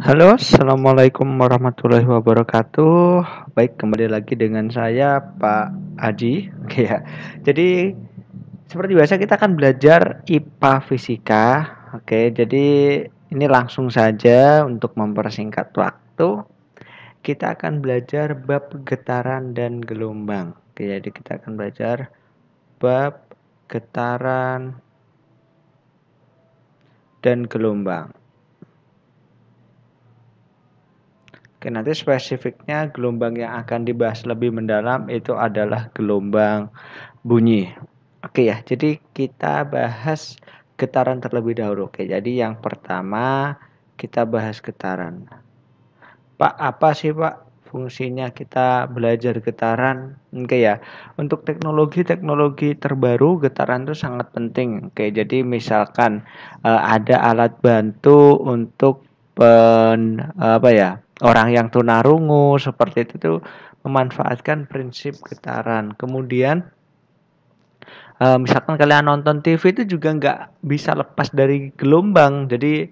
Halo, assalamualaikum warahmatullahi wabarakatuh. Baik, kembali lagi dengan saya Pak Aji. Oke ya. Jadi seperti biasa kita akan belajar IPA Fisika. Oke, jadi ini langsung saja untuk mempersingkat waktu. Kita akan belajar bab getaran dan gelombang. Oke, jadi kita akan belajar bab getaran dan gelombang. Oke, nanti spesifiknya gelombang yang akan dibahas lebih mendalam itu adalah gelombang bunyi. Oke ya, jadi kita bahas getaran terlebih dahulu. Oke, jadi yang pertama kita bahas getaran. Pak, apa sih Pak fungsinya kita belajar getaran? Oke ya, untuk teknologi-teknologi terbaru getaran itu sangat penting. Oke, jadi misalkan ada alat bantu untuk apa ya, orang yang tunarungu seperti itu tuh memanfaatkan prinsip getaran. Kemudian misalkan kalian nonton TV itu juga nggak bisa lepas dari gelombang. Jadi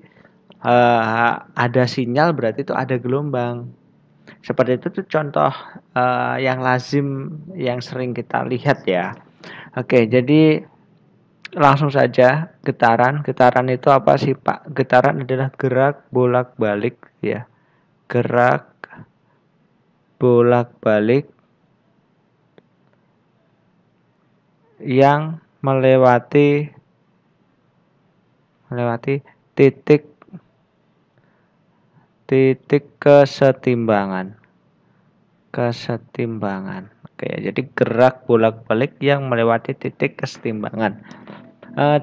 ada sinyal berarti itu ada gelombang. Seperti itu tuh contoh yang lazim yang sering kita lihat ya. Oke, jadi langsung saja getaran. Getaran itu apa sih Pak? Getaran adalah gerak bolak-balik ya. Gerak bolak-balik yang melewati titik titik kesetimbangan. Kesetimbangan. Oke, jadi gerak bolak-balik yang melewati titik kesetimbangan.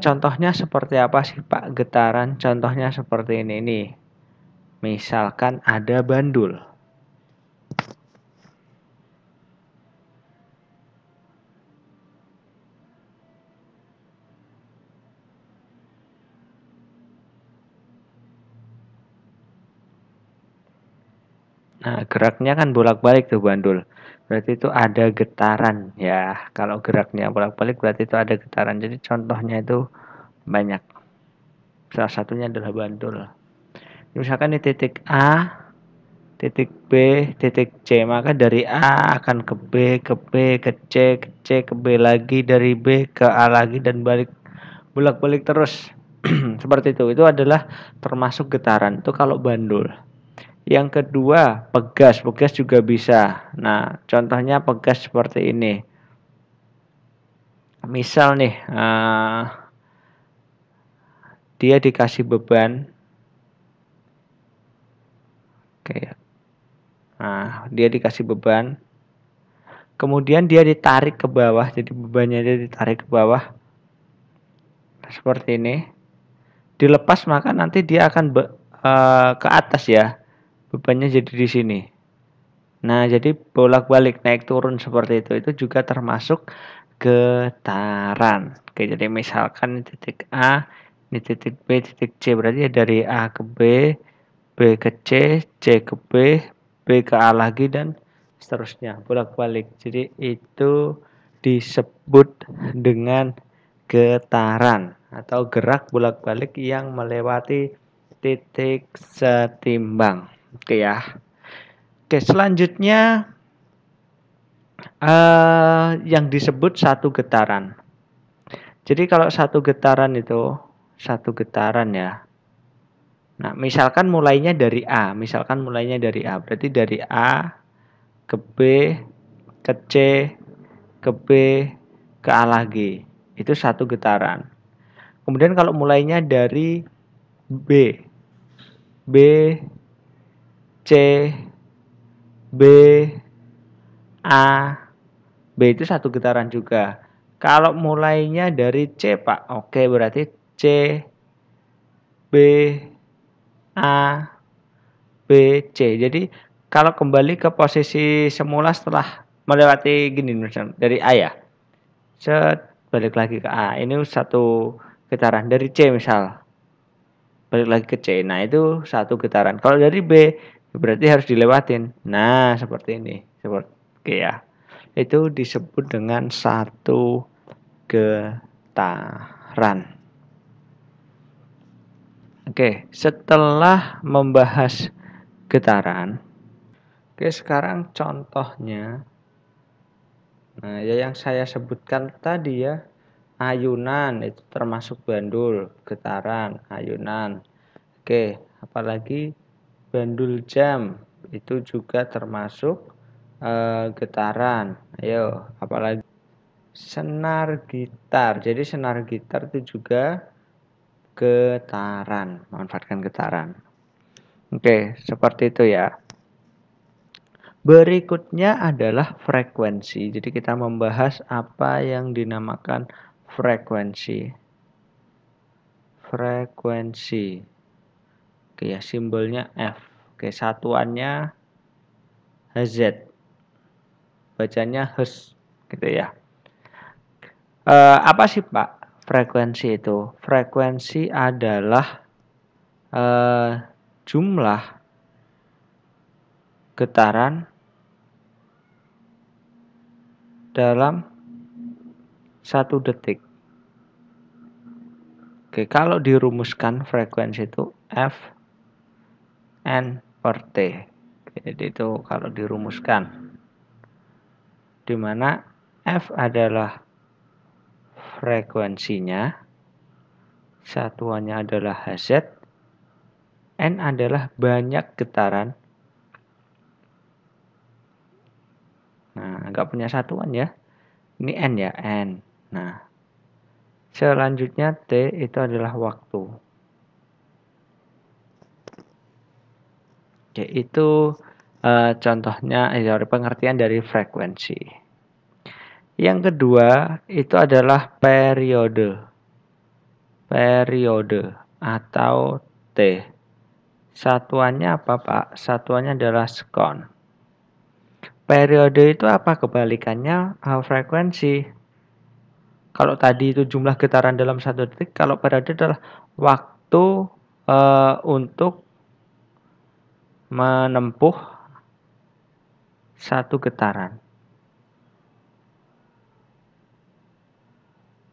Contohnya seperti apa sih Pak getaran? Contohnya seperti ini nih. Misalkan ada bandul. Nah, geraknya kan bolak-balik tuh bandul. Berarti itu ada getaran ya. Kalau geraknya bolak-balik berarti itu ada getaran. Jadi contohnya itu banyak. Salah satunya adalah bandul. Misalkan di titik A, titik B, titik C, maka dari A akan ke B, ke B, ke C, ke C, ke B lagi, dari B ke A lagi dan balik bolak-balik terus. Seperti itu. Itu adalah termasuk getaran. Itu kalau bandul. Yang kedua, pegas. Pegas juga bisa. Nah, contohnya pegas seperti ini. Misal nih, dia dikasih beban. Oke. Nah, dia dikasih beban. Kemudian dia ditarik ke bawah. Jadi bebannya dia ditarik ke bawah. Seperti ini. Dilepas maka nanti dia akan ke atas ya. Bebannya jadi di sini. Nah, jadi bolak-balik naik turun seperti itu. Itu juga termasuk getaran. Oke, jadi misalkan ini titik A, ini titik B, titik C. Berarti ya dari A ke B, B ke C, C ke B, B ke A lagi dan seterusnya. Bolak-balik. Jadi itu disebut dengan getaran atau gerak bolak-balik yang melewati titik setimbang. Oke ya. Oke, selanjutnya yang disebut satu getaran. Jadi kalau satu getaran itu satu getaran ya. Nah, misalkan mulainya dari A, berarti dari A ke B, ke C, ke B, ke A lagi. Itu satu getaran. Kemudian kalau mulainya dari B, B, C, B, A, B itu satu getaran juga. Kalau mulainya dari C, Pak. Oke, berarti C, B, A, B, C. Jadi kalau kembali ke posisi semula setelah melewati gini misalnya dari A ya. Set, balik lagi ke A. Ini satu getaran dari C misal. Balik lagi ke C. Nah, itu satu getaran. Kalau dari B berarti harus dilewatin. Nah, seperti ini. Seperti oke ya. Itu disebut dengan satu getaran. Oke, setelah membahas getaran. Oke, sekarang contohnya. Nah, ya yang saya sebutkan tadi ya, ayunan itu termasuk bandul, getaran, ayunan. Oke, apalagi bandul jam itu juga termasuk getaran. Ayo, apalagi senar gitar. Jadi senar gitar itu juga getaran, memanfaatkan getaran. Oke, seperti itu ya. Berikutnya adalah frekuensi. Jadi kita membahas apa yang dinamakan frekuensi. Frekuensi. Oke ya, simbolnya F. Oke, satuannya Hz. Bacanya Hz gitu ya. Apa sih Pak frekuensi itu? Frekuensi adalah jumlah getaran dalam 1 detik. Oke, kalau dirumuskan frekuensi itu F N per T. Jadi itu kalau dirumuskan, di mana F adalah frekuensinya, satuannya adalah Hz, N adalah banyak getaran. Nah, nggak punya satuan ya. Ini N ya, N. Nah, selanjutnya T itu adalah waktu. Yaitu contohnya pengertian dari frekuensi. Yang kedua itu adalah periode. Periode atau T. Satuannya apa Pak? Satuannya adalah sekon. Periode itu apa kebalikannya? Frekuensi. Kalau tadi itu jumlah getaran dalam 1 detik, kalau periode adalah waktu untuk menempuh 1 getaran.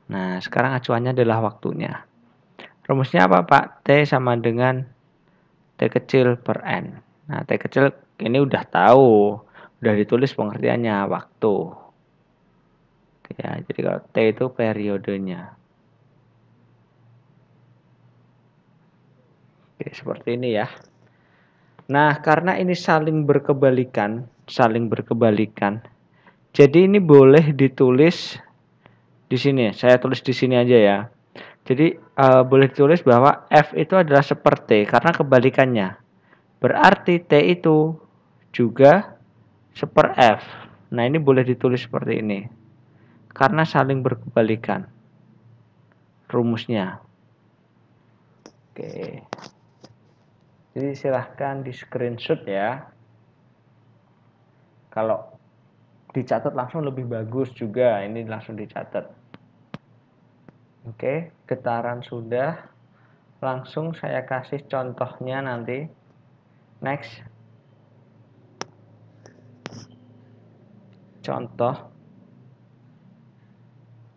Nah, sekarang acuannya adalah waktunya. Rumusnya apa Pak? T sama dengan T kecil per N. Nah, T kecil ini udah tahu, udah ditulis pengertiannya, waktu. Ya, jadi kalau T itu periodenya. Oke, seperti ini ya. Nah, karena ini saling berkebalikan, jadi ini boleh ditulis di sini. Saya tulis di sini aja ya. Jadi boleh ditulis bahwa F itu adalah seperti karena kebalikannya. Berarti T itu juga seper F. Nah, ini boleh ditulis seperti ini. Karena saling berkebalikan rumusnya. Oke. Jadi silahkan di screenshot ya. Kalau dicatat langsung lebih bagus juga. Ini langsung dicatat. Oke, getaran sudah. Langsung saya kasih contohnya nanti. Next. Contoh.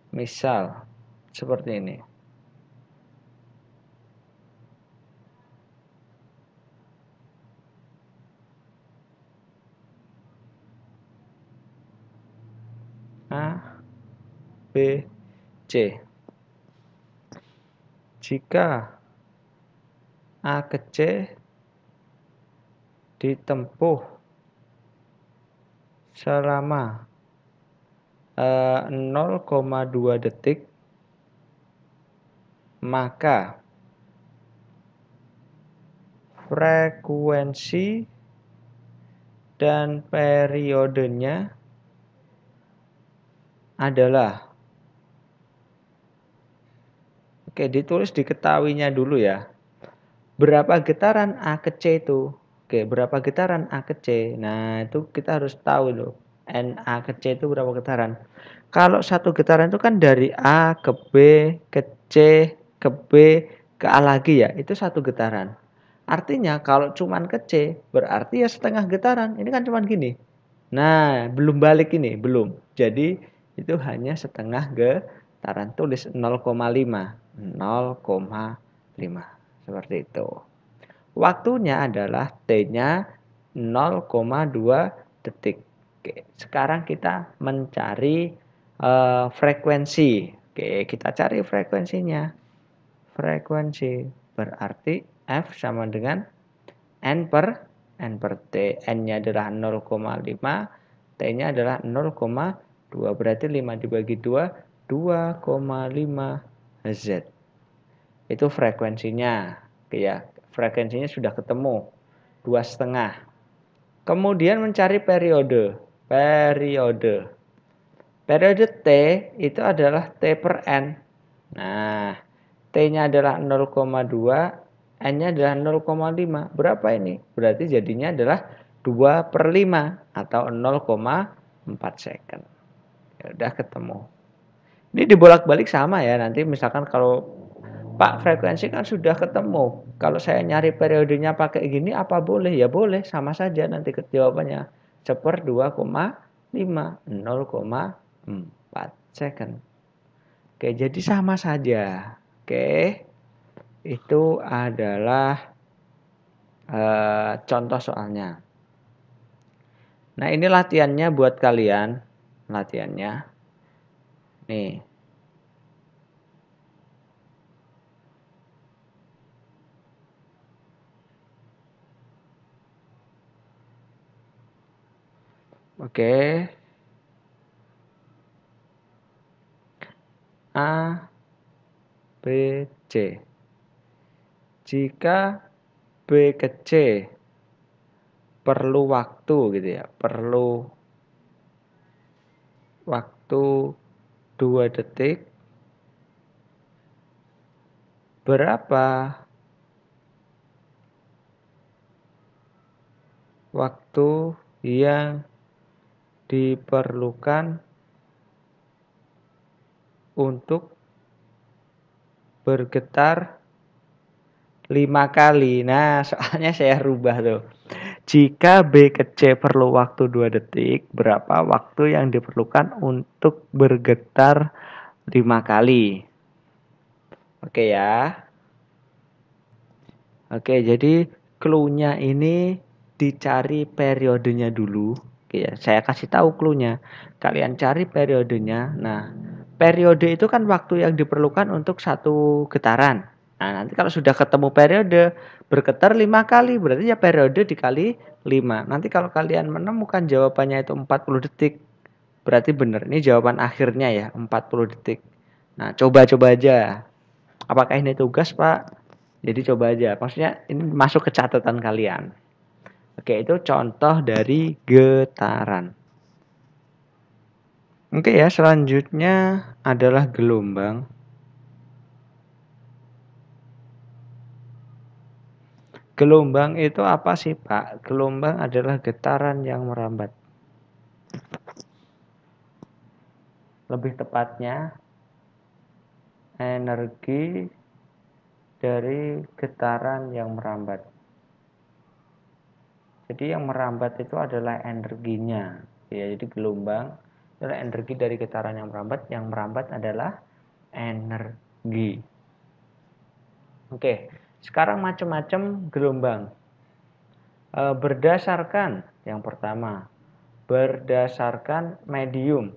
Misal seperti ini. A, B, C. Jika A ke C ditempuh selama 0,2 detik, maka frekuensi dan periodenya adalah, oke, ditulis diketahuinya dulu ya. Berapa getaran A ke C itu? Oke, berapa getaran A ke C? Nah, itu kita harus tahu loh. N A ke C itu berapa getaran? Kalau satu getaran itu kan dari A ke B, ke C, ke B, ke A lagi ya. Itu satu getaran. Artinya kalau cuman ke C, berarti ya setengah getaran. Ini kan cuman gini. Nah, belum balik ini, belum. Jadi itu hanya setengah getaran. Tulis 0,5. 0,5. Seperti itu. Waktunya adalah T-nya 0,2 detik. Oke, sekarang kita mencari frekuensi. Oke, kita cari frekuensinya. Frekuensi berarti F sama dengan N per T. N-nya adalah 0,5, T-nya adalah 0,2. Berarti 5 dibagi 2, 2,5 Hz. Itu frekuensinya. Oke ya, frekuensinya sudah ketemu. 2,5. Kemudian mencari periode. Periode T itu adalah T per N. Nah, T-nya adalah 0,2, N-nya adalah 0,5. Berapa ini? Berarti jadinya adalah 2/5 atau 0,4 second. Ya udah ketemu. Ini dibolak-balik sama ya. Nanti misalkan kalau Pak, frekuensi kan sudah ketemu. Kalau saya nyari periodenya pakai gini apa boleh? Ya boleh, sama saja nanti jawabannya. 1/2,5, 0,4 second. Oke, jadi sama saja. Oke, itu adalah contoh soalnya. Nah, ini latihannya buat kalian. Latihannya. Nih. Oke. A, B, C. Jika B ke C perlu waktu gitu ya, perlu waktu 2 detik, berapa waktu yang diperlukan untuk bergetar 5 kali. Nah, soalnya saya rubah tuh. Jika B ke C perlu waktu 2 detik, berapa waktu yang diperlukan untuk bergetar 5 kali? Oke ya. Oke, jadi clue-nya ini dicari periodenya dulu. Oke ya, saya kasih tahu clue-nya. Kalian cari periodenya. Nah, periode itu kan waktu yang diperlukan untuk satu getaran. Nah, nanti kalau sudah ketemu periode, bergetar 5 kali, berarti ya periode dikali 5. Nanti kalau kalian menemukan jawabannya itu 40 detik, berarti benar. Ini jawaban akhirnya ya, 40 detik. Nah, coba-coba aja. Apakah ini tugas, Pak? Jadi coba aja. Maksudnya ini masuk ke catatan kalian. Oke, itu contoh dari getaran. Oke ya, selanjutnya adalah gelombang. Gelombang itu apa sih, Pak? Gelombang adalah getaran yang merambat. Lebih tepatnya, energi dari getaran yang merambat. Jadi yang merambat itu adalah energinya. Ya, jadi gelombang adalah energi dari getaran yang merambat adalah energi. Oke, sekarang macam-macam gelombang. Berdasarkan yang pertama, berdasarkan medium.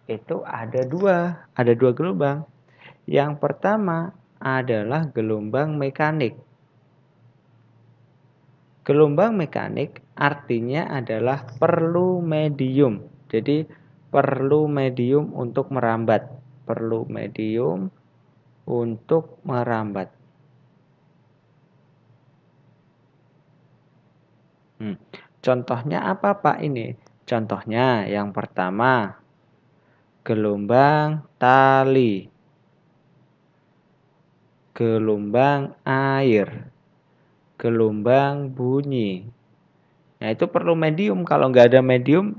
Itu ada dua gelombang. Yang pertama adalah gelombang mekanik. Gelombang mekanik artinya adalah perlu medium. Jadi perlu medium untuk merambat. Perlu medium untuk merambat. Contohnya apa, Pak, ini? Contohnya yang pertama, gelombang tali, gelombang air, gelombang bunyi. Nah, itu perlu medium. Kalau nggak ada medium,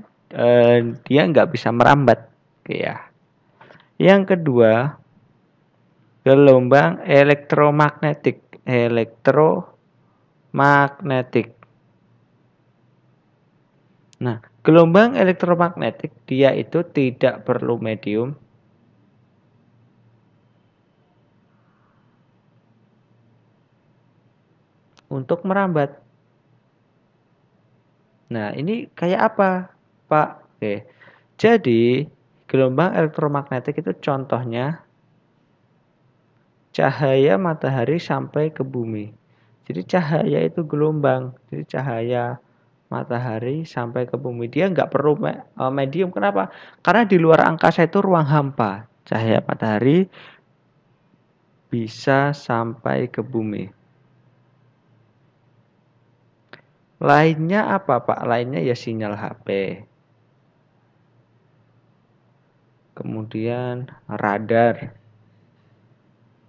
dia nggak bisa merambat. Ya. Yang kedua, gelombang elektromagnetik. Elektromagnetik. Nah, gelombang elektromagnetik dia itu tidak perlu medium. untuk merambat. Nah, ini kayak apa, Pak? Oke. Jadi, gelombang elektromagnetik itu contohnya cahaya matahari sampai ke bumi. Jadi cahaya itu gelombang. Jadi cahaya matahari sampai ke bumi. Dia nggak perlu medium. Kenapa? Karena di luar angkasa itu ruang hampa. Cahaya matahari bisa sampai ke bumi. Lainnya apa, Pak? Lainnya ya sinyal HP. Kemudian radar.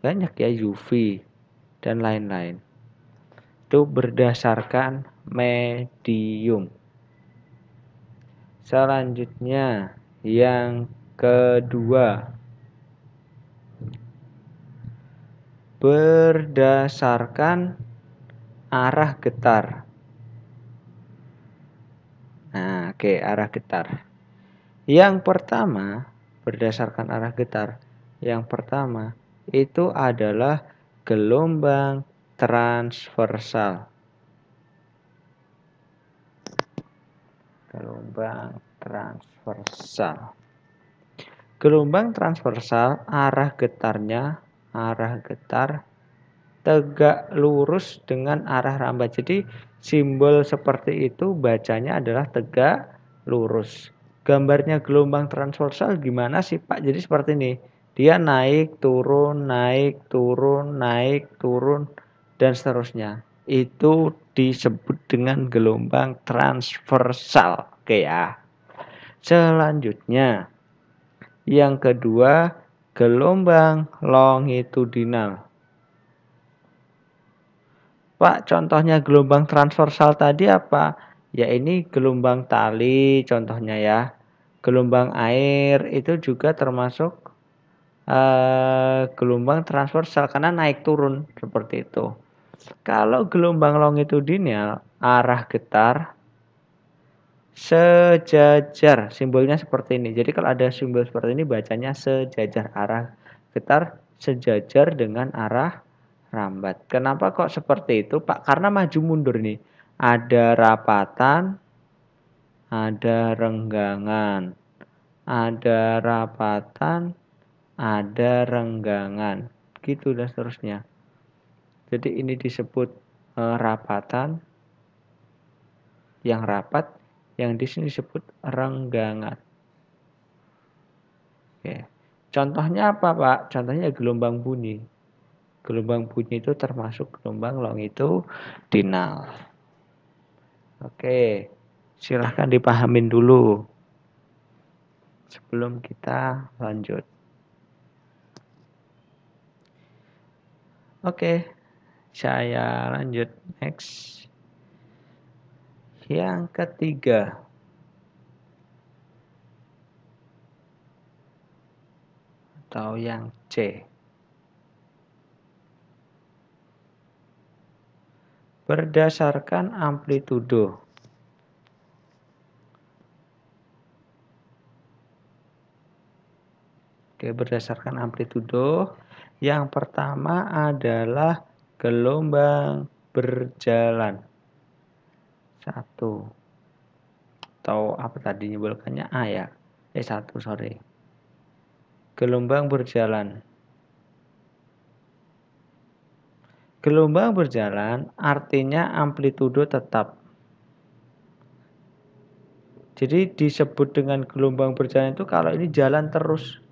Banyak ya UV dan lain-lain. Itu berdasarkan medium. Selanjutnya yang kedua, berdasarkan arah getar. Nah, oke, arah getar. Yang pertama, berdasarkan arah getar. Yang pertama itu adalah gelombang transversal. Gelombang transversal. Gelombang transversal arah getar tegak lurus dengan arah rambat. Jadi simbol seperti itu bacanya adalah tegak lurus. Gambarnya gelombang transversal gimana sih, Pak? Jadi seperti ini. Dia naik, turun, naik, turun, naik, turun, dan seterusnya. Itu disebut dengan gelombang transversal. Oke ya. Selanjutnya, yang kedua, gelombang longitudinal. Pak, contohnya gelombang transversal tadi apa? Ya ini gelombang tali contohnya ya. Gelombang air itu juga termasuk gelombang transversal karena naik turun seperti itu. Kalau gelombang longitudinal arah getar sejajar, simbolnya seperti ini. Jadi kalau ada simbol seperti ini bacanya sejajar, arah getar sejajar dengan arah rambat. Kenapa kok seperti itu, Pak? Karena maju mundur nih. Ada rapatan, ada renggangan. Ada rapatan, ada renggangan. Gitu dan seterusnya. Jadi ini disebut rapatan yang rapat, yang di sini disebut renggangan. Oke. Contohnya apa, Pak? Contohnya gelombang bunyi. Gelombang bunyi itu termasuk gelombang longitudinal. Oke, silahkan dipahamin dulu sebelum kita lanjut. Oke, saya lanjut next. Yang ketiga, atau yang C, berdasarkan amplitudo. Oke, berdasarkan amplitudo, yang pertama adalah gelombang berjalan. Satu. Atau apa tadi nyebutkannya A ya? Satu, sorry. Gelombang berjalan. Gelombang berjalan artinya amplitudo tetap. Jadi disebut dengan gelombang berjalan itu kalau ini jalan terus.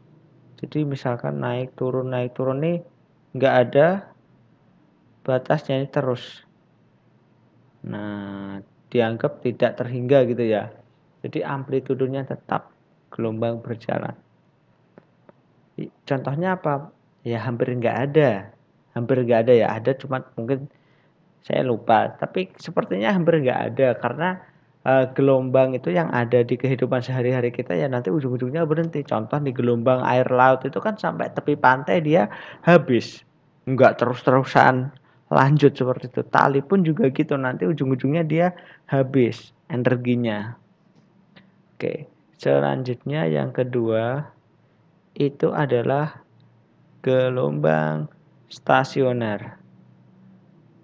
Jadi misalkan naik turun nih nggak ada batasnya, ini terus. Nah, dianggap tidak terhingga gitu ya. Jadi amplitudonya tetap gelombang berjalan. Contohnya apa? Ya hampir nggak ada. Hampir nggak ada ya. Ada cuma mungkin saya lupa. Tapi sepertinya hampir nggak ada karena gelombang itu yang ada di kehidupan sehari-hari kita ya nanti ujung-ujungnya berhenti. Contoh di gelombang air laut itu kan sampai tepi pantai dia habis. Nggak terus-terusan lanjut seperti itu. Tali pun juga gitu. Nanti ujung-ujungnya dia habis energinya. Oke. Selanjutnya yang kedua itu adalah gelombang stasioner.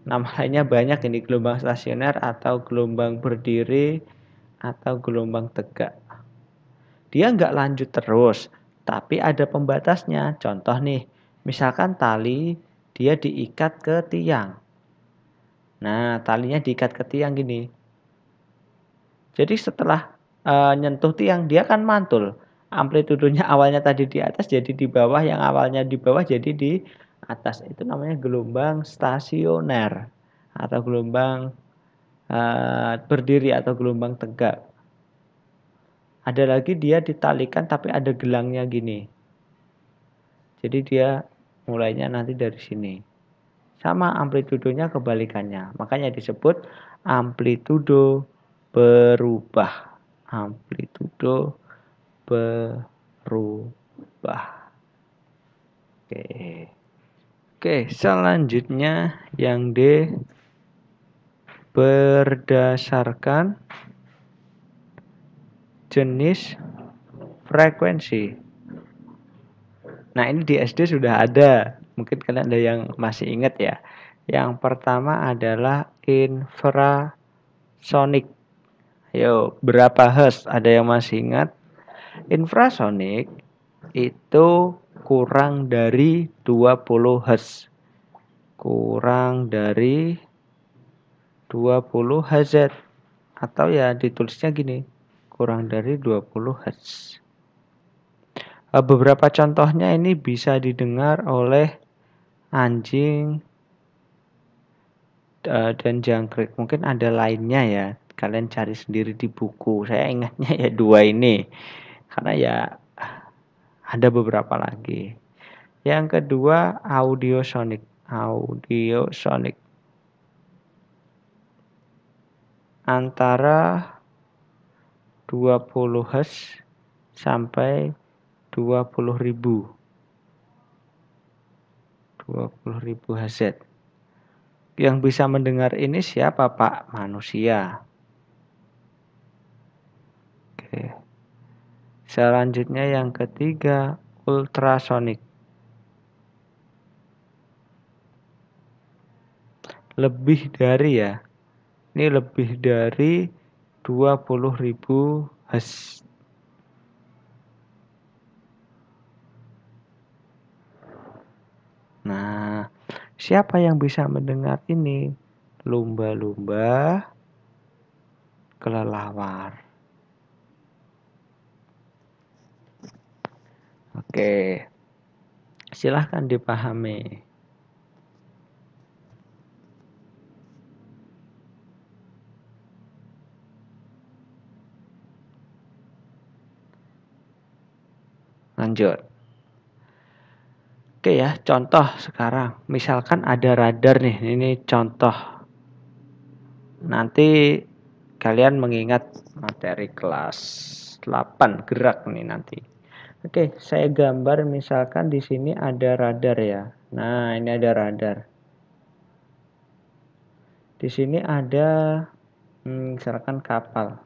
Nama lainnya banyak ini, gelombang stasioner atau gelombang berdiri atau gelombang tegak. Dia nggak lanjut terus, tapi ada pembatasnya. Contoh nih, misalkan tali dia diikat ke tiang. Nah, talinya diikat ke tiang gini. Jadi setelah nyentuh tiang, dia kan mantul. Amplitudenya awalnya tadi di atas jadi di bawah, yang awalnya di bawah jadi di atas. Itu namanya gelombang stasioner atau gelombang berdiri atau gelombang tegak. Ada lagi dia ditalikan tapi ada gelangnya gini. Jadi dia mulainya nanti dari sini. Sama amplitudonya kebalikannya. Makanya disebut amplitudo berubah. Amplitudo berubah. Oke. Oke, selanjutnya yang D, berdasarkan jenis frekuensi. Nah, ini di SD sudah ada. Mungkin kalian ada yang masih ingat ya. Yang pertama adalah infrasonik. Ayo, berapa hertz? Ada yang masih ingat? Infrasonik itu kurang dari 20 hertz. Kurang dari 20 Hz. Atau ya ditulisnya gini, kurang dari 20 Hz. Beberapa contohnya ini bisa didengar oleh anjing dan jangkrik. Mungkin ada lainnya ya. Kalian cari sendiri di buku. Saya ingatnya ya dua ini. Karena ya ada beberapa lagi. Yang kedua audiosonik. Audiosonik. Antara 20 Hz sampai 20.000. 20.000 Hz. Yang bisa mendengar ini siapa, Pak? Manusia. Oke. Selanjutnya yang ketiga, ultrasonik. Lebih dari ya. Ini lebih dari 20.000 Hz. Nah, siapa yang bisa mendengar ini? Lumba-lumba kelelawar. Oke, silahkan dipahami. Lanjut. Oke ya, contoh sekarang. Misalkan ada radar nih, ini contoh. Nanti kalian mengingat materi kelas 8 gerak nih nanti. Oke, saya gambar misalkan di sini ada radar ya. Nah, ini ada radar. Di sini ada misalkan kapal.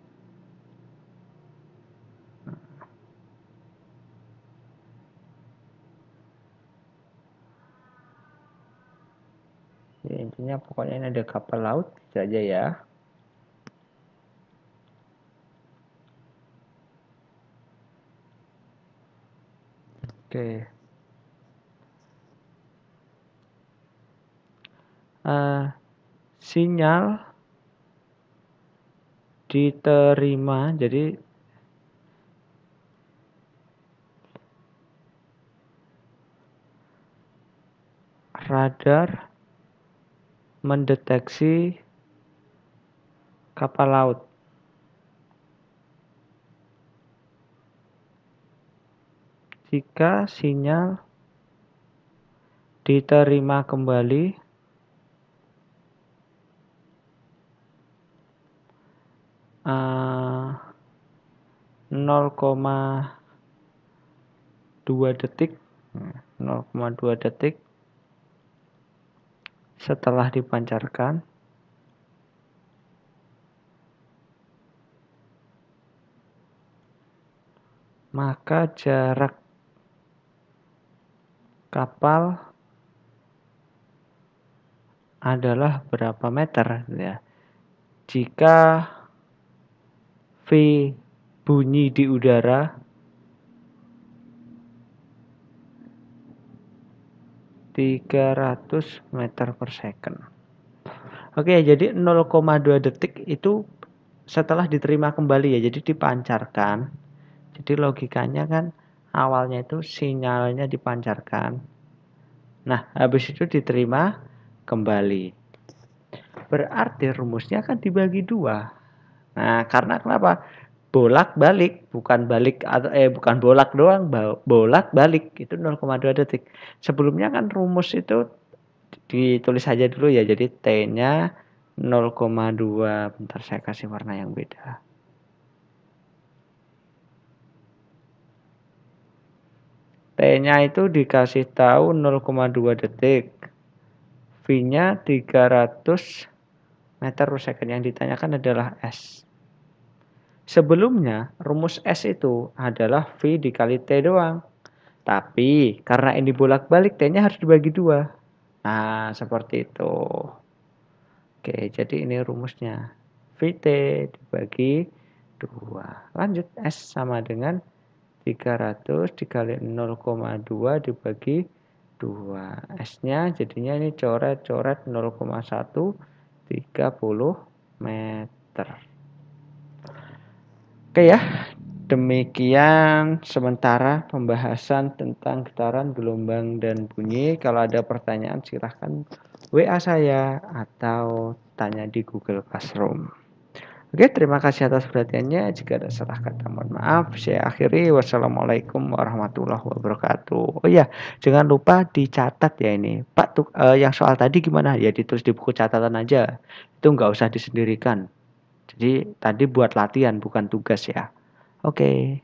Ya, intinya pokoknya ini ada kapal laut saja ya. Oke. Sinyal diterima, jadi radar mendeteksi kapal laut. Jika sinyal diterima kembali 0,2 detik 0,2 detik setelah dipancarkan, maka jarak kapal adalah berapa meter ya. Jika V bunyi di udara 300 meter per second. Oke, jadi 0,2 detik itu setelah diterima kembali ya, jadi dipancarkan. Jadi logikanya kan awalnya itu sinyalnya dipancarkan. Nah, habis itu diterima kembali. Berarti rumusnya kan dibagi dua. Nah, karena kenapa? Bolak-balik, bukan balik atau bukan bolak doang, bolak-balik itu 0,2 detik. Sebelumnya kan rumus itu ditulis aja dulu ya. Jadi T-nya 0,2. Bentar saya kasih warna yang beda. T-nya itu dikasih tahu 0,2 detik. V-nya 300 meter per second. Yang ditanyakan adalah S. Sebelumnya rumus S itu adalah V dikali T doang. Tapi karena ini bolak-balik T-nya harus dibagi dua. Nah, seperti itu. Oke, jadi ini rumusnya. VT dibagi 2. Lanjut, S sama dengan 300 dikali 0,2 dibagi 2. S-nya jadinya ini coret-coret 0,130 meter. Oke ya, demikian sementara pembahasan tentang getaran, gelombang, dan bunyi. Kalau ada pertanyaan silahkan WA saya atau tanya di Google Classroom. Oke, terima kasih atas perhatiannya. Jika ada salah kata mohon maaf. Saya akhiri. Wassalamualaikum warahmatullahi wabarakatuh. Oh iya, jangan lupa dicatat ya ini. Pak, yang soal tadi gimana? Ya ditulis di buku catatan aja. Itu nggak usah disendirikan. Jadi tadi buat latihan bukan tugas ya. Oke.